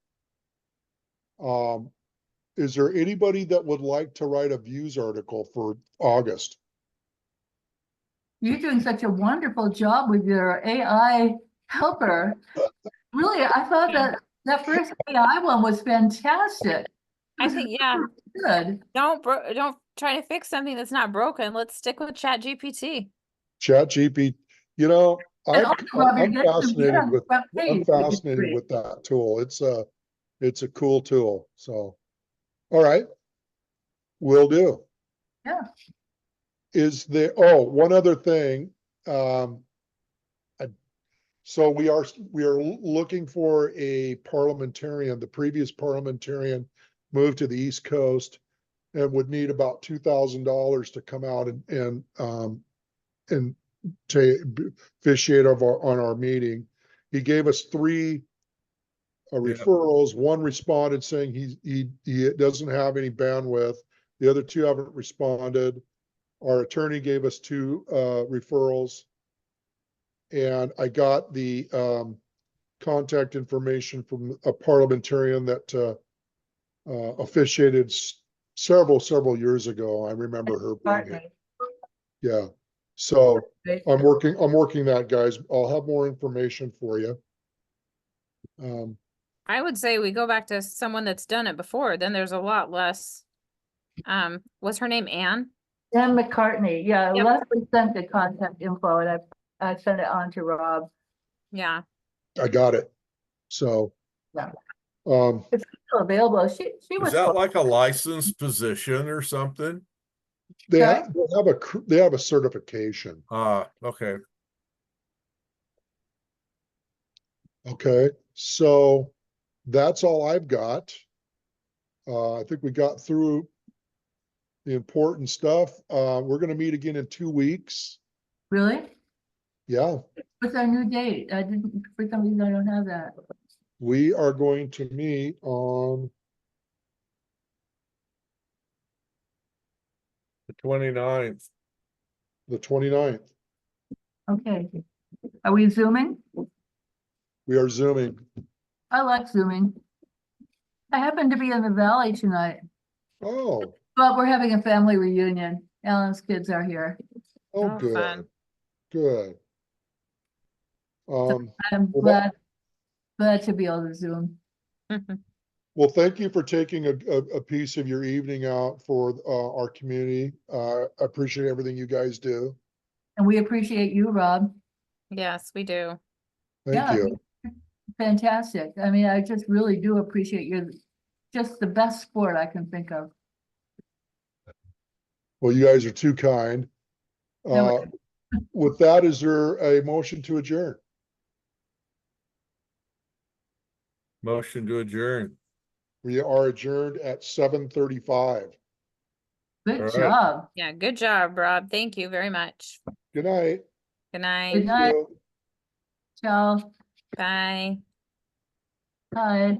Is there anybody that would like to write a views article for August? You're doing such a wonderful job with your AI helper. Really, I thought that first AI one was fantastic. It I was think, yeah, Good. don't try to fix something that's not broken. Let's stick with Chat GPT. ChatGPT, you know, And also, Rob, you're I'm getting them fascinated on the with, front I'm page, which is fascinated great. with that tool. It's a cool tool, so. All right. Will do. Yeah. Is there, oh, one other thing, so we are looking for a parliamentarian. The previous parliamentarian moved to the East Coast and would need about $2,000 to come out and to officiate on our meeting. He gave us three referrals. One responded saying he doesn't have any bandwidth. The other two haven't responded. Our attorney gave us two referrals. And I got the contact information from a parliamentarian that officiated several years ago. I remember her being it. Yeah. So I'm working that, guys. I'll have more information for you. I would say we go back to someone that's done it before, then there's a lot less. Was her name Anne? Dan McCartney, yeah, Yep. Leslie sent the contact info and I sent it on to Rob. Yeah, I got it. So, Yeah. um, It's still available. She Is was. that like a licensed position or something? they Sorry? they have a certification. Okay. Okay. So that's all I've got. I think we got through the important stuff. We're gonna meet again in 2 weeks. Really? Yeah, What's our new date? I didn't, for some reason I don't have that. we are going to meet on The 29th. the 29th. Okay. Are we zooming? We are zooming. I like zooming. I happen to be in the valley tonight, Oh, but we're having a family reunion. Alan's kids are here. oh, Oh, good, fun. good. I'm Well, glad to be able to zoom. well, thank you for taking a piece of your evening out for our community. I appreciate everything you guys do. And we appreciate you, Rob. Yes, we do. Thank Yeah, you. fantastic. I mean, I just really do appreciate you're just the best sport I can think of. Well, you guys are too kind. No, With that, is there a motion to adjourn? Motion to adjourn. We are adjourned at 7:35. Good All right. job. Yeah, good job, Rob. Thank you very much. Good night. Good night. Good night. You. Ciao. Bye. Bye.